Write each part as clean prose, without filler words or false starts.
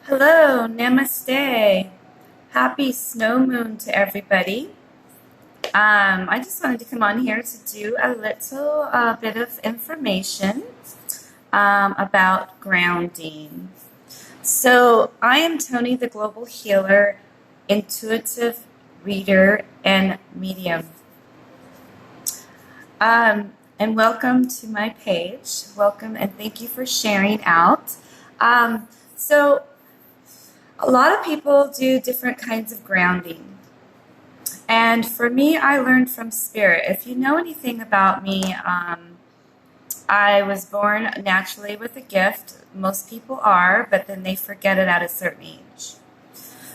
Hello, namaste. Happy snow moon to everybody. I just wanted to come on here to do a little bit of information about grounding. So, I am Toni, the global healer, intuitive reader, and medium. And welcome to my page. Welcome and thank you for sharing out. So, a lot of people do different kinds of grounding. And for me, I learned from spirit. If you know anything about me, I was born naturally with a gift. Most people are, but then they forget it at a certain age.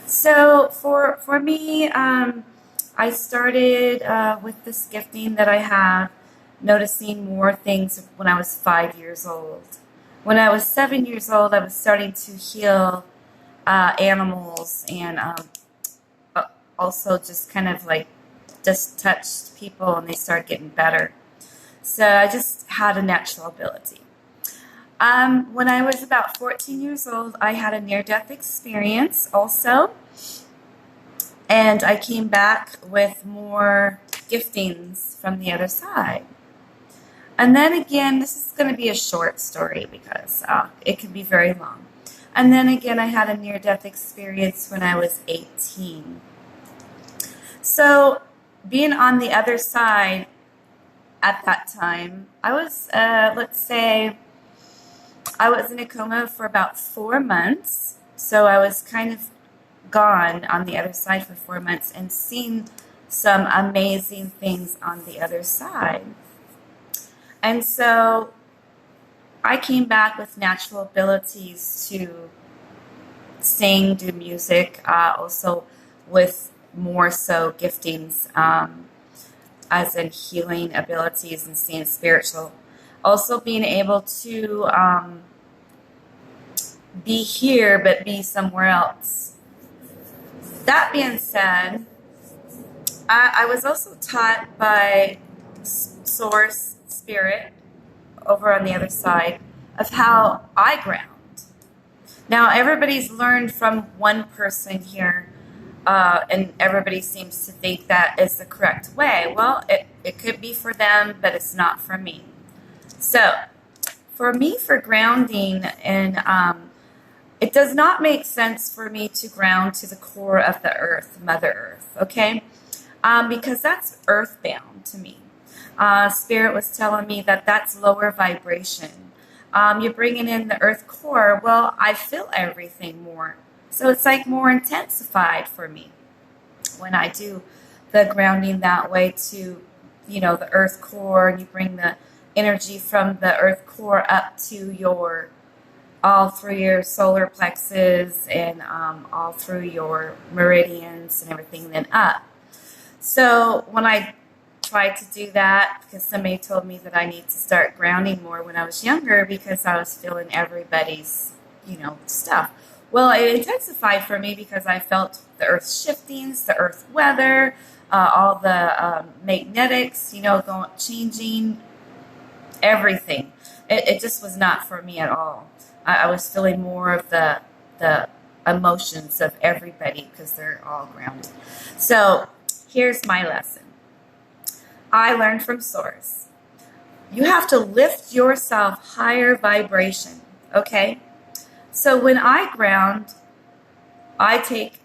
So for me, I started with this gifting that I have, noticing more things when I was 5 years old. When I was 7 years old, I was starting to heal animals and also just kind of like just touched people and they started getting better. So I just had a natural ability. When I was about 14 years old, I had a near-death experience also. And I came back with more giftings from the other side. And then again, this is going to be a short story because it can be very long. And then again, I had a near-death experience when I was 18. So being on the other side at that time, I was, let's say, I was in a coma for about 4 months. So I was kind of gone on the other side for 4 months and seen some amazing things on the other side. And so I came back with natural abilities to sing, do music, also with more so giftings, as in healing abilities and seeing spiritual. Also being able to be here but be somewhere else. That being said, I was also taught by Source Spirit over on the other side of how I ground. Now, everybody's learned from one person here, and everybody seems to think that is the correct way. Well, it could be for them, but it's not for me. So, for me, for grounding, and it does not make sense for me to ground to the core of the earth, Mother Earth, okay? Because that's earthbound to me. Spirit was telling me that that's lower vibration. You're bringing in the earth core. Well, I feel everything more. So it's like more intensified for me when I do the grounding that way to, the earth core. And you bring the energy from the earth core up to all through your solar plexus and all through your meridians and everything, then up. So when I tried to do that, because somebody told me that I need to start grounding more when I was younger because I was feeling everybody's, stuff. Well, it intensified for me because I felt the earth's shiftings, the earth weather, all the magnetics, changing, everything. It just was not for me at all. I was feeling more of the emotions of everybody because they're all grounded. So here's my lesson. I learned from Source. You have to lift yourself higher vibration, okay? So when I ground, I take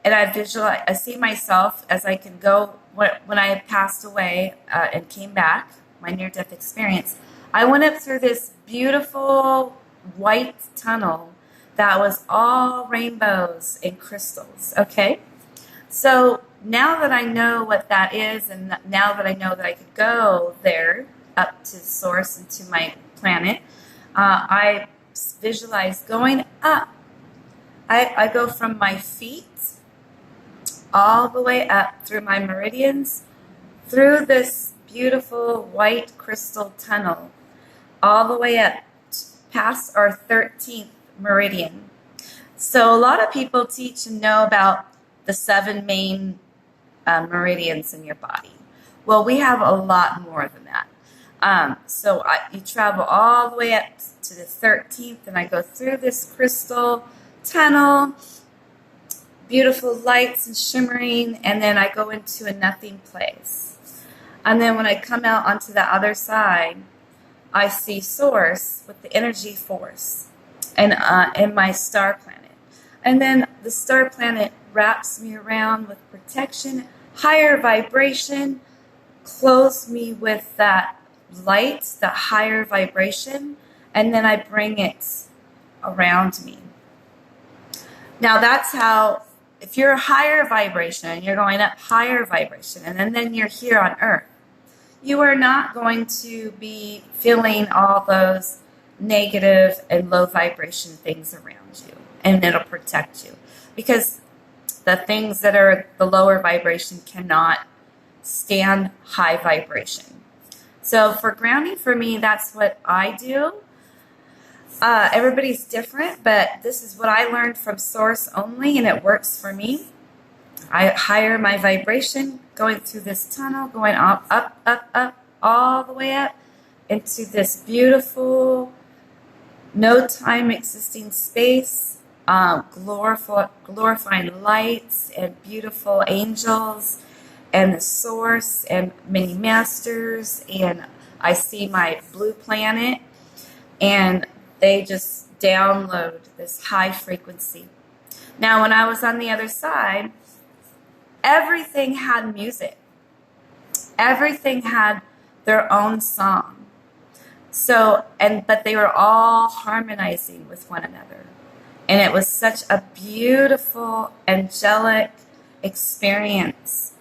and I visualize, I see myself as I can go, when I passed away and came back, my near-death experience, I went up through this beautiful white tunnel that was all rainbows and crystals, okay? So now that I know what that is, and now that I know that I could go there up to Source and to my planet, I visualize going up. I go from my feet all the way up through my meridians, through this beautiful white crystal tunnel, all the way up past our 13th meridian. So a lot of people teach and know about the 7 main meridians in your body. Well, we have a lot more than that. You travel all the way up to the 13th, and I go through this crystal tunnel, beautiful lights and shimmering, and then I go into a nothing place. And then when I come out onto the other side, I see source with the energy force and in my star planet. And then the star planet wraps me around with protection, higher vibration, clothes me with that light, the higher vibration, and then I bring it around me. Now that's how, if you're a higher vibration, you're going up higher vibration, and then you're here on Earth, you are not going to be feeling all those negative and low vibration things around you, and it'll protect you, because the things that are the lower vibration cannot stand high vibration. So for grounding, for me, that's what I do. Everybody's different, but this is what I learned from Source only, and it works for me. I higher my vibration, going through this tunnel, going up, up, up, up, all the way up into this beautiful, no time existing space, glorifying lights and beautiful angels and the source and many masters. And I see my blue planet, and they just download this high frequency. Now, when I was on the other side, everything had music. Everything had their own song. So, but they were all harmonizing with one another. And it was such a beautiful, angelic experience.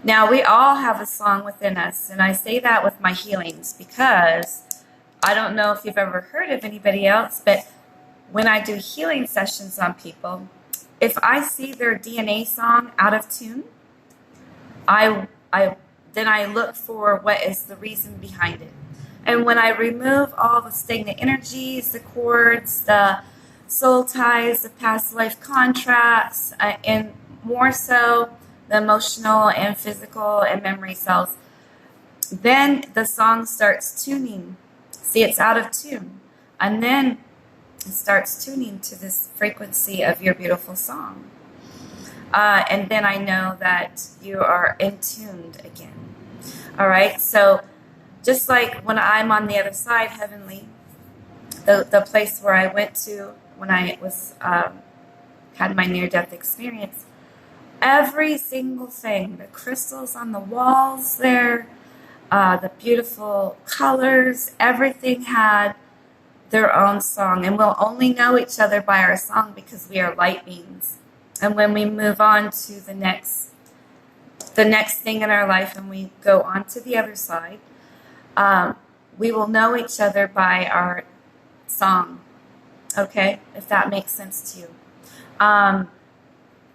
Now, we all have a song within us, and I say that with my healings because I don't know if you've ever heard of anybody else, but when I do healing sessions on people, if I see their DNA song out of tune, then I look for what is the reason behind it. And when I remove all the stagnant energies, the cords, the soul ties, the past life contracts, and more so the emotional and physical and memory cells, then the song starts tuning. See, it's out of tune. And then it starts tuning to this frequency of your beautiful song. And then I know that you are in tuned again. All right, so just like when I'm on the other side, heavenly, the place where I went to when I was had my near-death experience, every single thing, the crystals on the walls there, the beautiful colors, everything had their own song. And we'll only know each other by our song because we are light beings. And when we move on to the next thing in our life and we go on to the other side, we will know each other by our song. Okay? If that makes sense to you.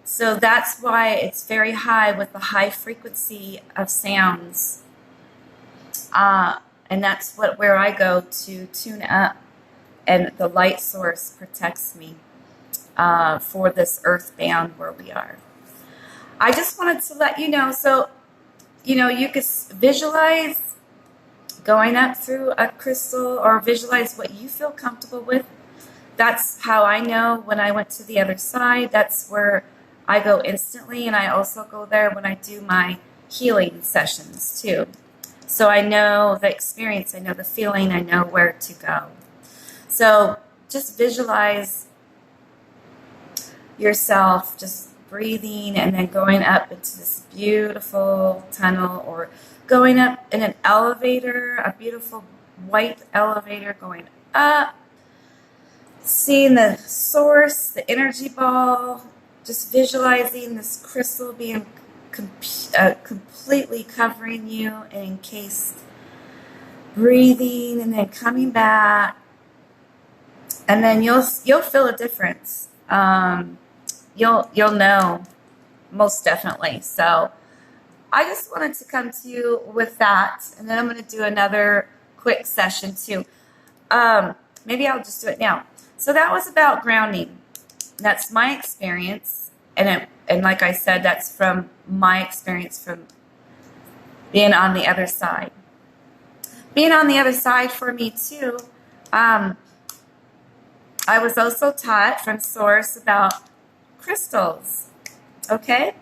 So that's why it's very high with the high frequency of sounds. And that's where I go to tune up, and the light source protects me for this earthbound where we are. I just wanted to let you know, so you could visualize going up through a crystal, or visualize what you feel comfortable with. That's how I know when I went to the other side. That's where I go instantly, and I also go there when I do my healing sessions too. So I know the experience, I know the feeling, I know where to go. So just visualize yourself just breathing and then going up into this beautiful tunnel, or going up in an elevator, a beautiful white elevator going up, seeing the source, the energy ball, just visualizing this crystal being completely covering you and encased, breathing and then coming back, and then you'll feel a difference. You'll know, most definitely. So I just wanted to come to you with that, and then I'm going to do another quick session too. Maybe I'll just do it now. So that was about grounding. That's my experience, and like I said, that's from my experience from being on the other side. Being on the other side for me too, I was also taught from Source about crystals. Okay?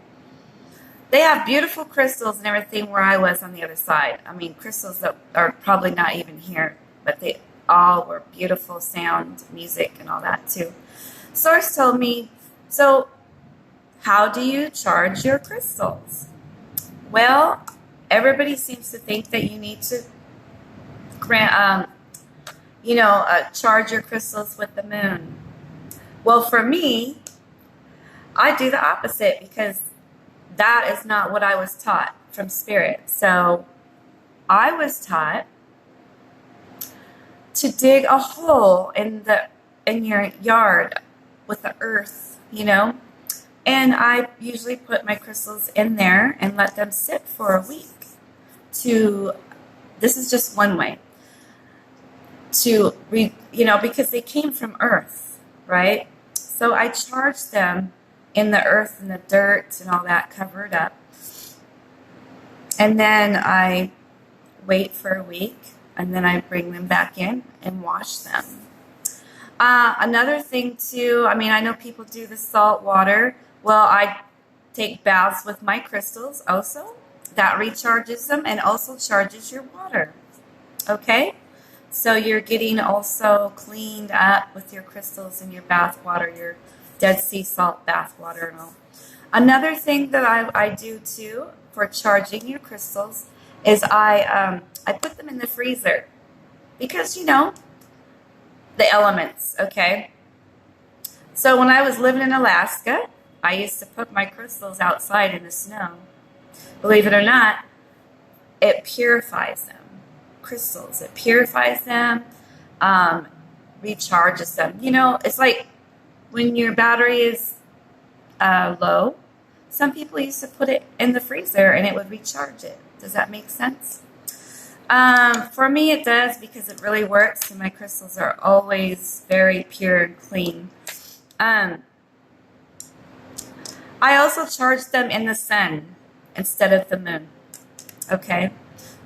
They have beautiful crystals and everything where I was on the other side. I mean, crystals that are probably not even here, but they all were beautiful sound, music, and all that too. Source told me, so how do you charge your crystals? Well, everybody seems to think that you need to charge your crystals with the moon. Well, for me, I do the opposite because that is not what I was taught from Spirit. So I was taught to dig a hole in your yard with the earth, and I usually put my crystals in there and let them sit for a week. This is just one way because they came from earth, right? So I charge them in the earth and the dirt and all that, cover it up. And then I wait for a week, and then I bring them back in and wash them. Another thing too, I know people do the salt water. Well, I take baths with my crystals also. That recharges them and also charges your water. Okay? So you're getting also cleaned up with your crystals and your bath water, your Dead Sea salt bath water and all. Another thing that I do too for charging your crystals is I put them in the freezer because, the elements, okay? So when I was living in Alaska, I used to put my crystals outside in the snow. Believe it or not, it purifies them. Crystals, it purifies them, recharges them. It's like when your battery is low, some people used to put it in the freezer and it would recharge it. Does that make sense? For me, it does because it really works, and my crystals are always very pure and clean. I also charge them in the sun instead of the moon. Okay,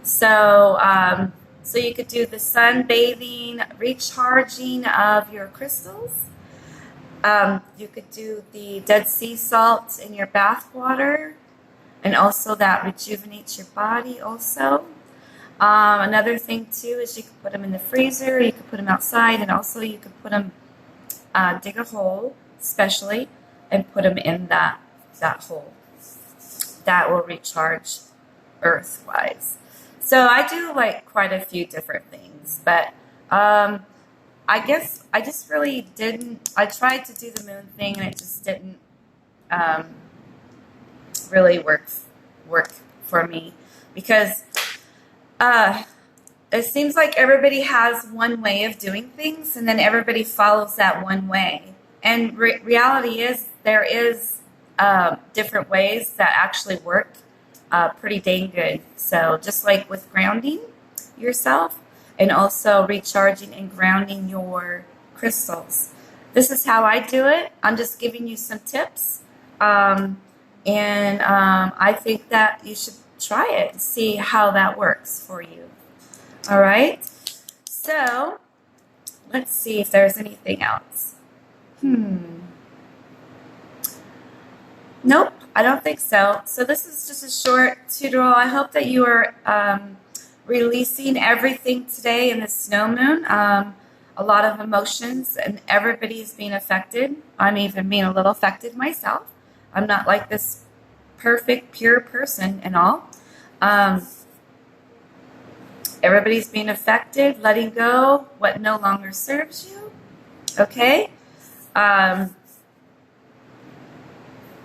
so you could do the sun bathing, recharging of your crystals. You could do the Dead Sea salt in your bath water, and also that rejuvenates your body also. Another thing too is you could put them in the freezer, you could put them outside, and also you could put them, dig a hole especially, and put them in that hole. That will recharge earth-wise. So I do like quite a few different things, but I guess I just really didn't. I tried to do the moon thing, and it just didn't really work for me because it seems like everybody has one way of doing things, and then everybody follows that one way. And reality is there is different ways that actually work pretty dang good. So just like with grounding yourself and also recharging and grounding your crystals. This is how I do it. I'm just giving you some tips. I think that you should try it and see how that works for you. All right. So let's see if there's anything else. Nope, I don't think so. So this is just a short tutorial. I hope that you are releasing everything today in the snow moon. A lot of emotions, and everybody's being affected. I'm even being a little affected myself. I'm not like this perfect, pure person and all. Everybody's being affected, letting go what no longer serves you. Okay?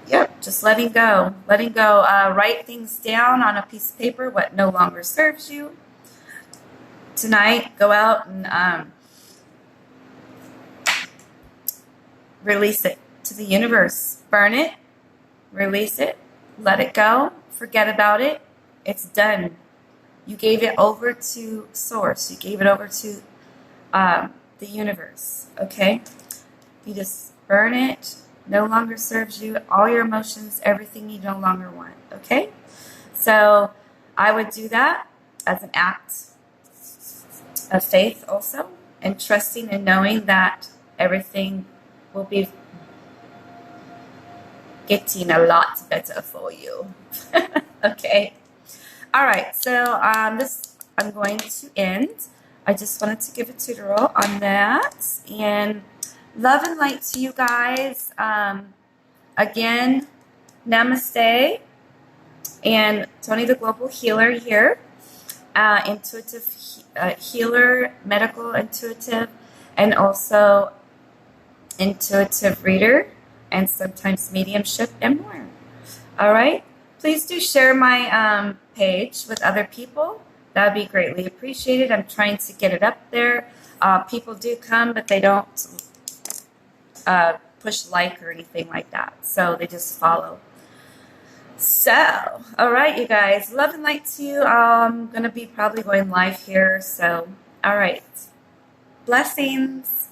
Yep, just letting go. Letting go. Write things down on a piece of paper, what no longer serves you. Tonight, go out and release it to the universe. Burn it. Release it. Let it go. Forget about it. It's done. You gave it over to Source. You gave it over to the universe. Okay? You just burn it. No longer serves you. All your emotions, everything you no longer want. Okay? So I would do that as an act of faith also, and trusting and knowing that everything will be getting a lot better for you. Okay. All right. So this I'm going to end. I just wanted to give a tutorial on that, and love and light to you guys. Again, namaste, and Toni the Global Healer here, intuitive healer, medical intuitive, and also intuitive reader, and sometimes mediumship and more. All right. Please do share my page with other people. That would be greatly appreciated. I'm trying to get it up there. People do come, but they don't push like or anything like that. So they just follow. So, all right, you guys. Love and light to you. I'm going to be probably going live here. So, all right. Blessings.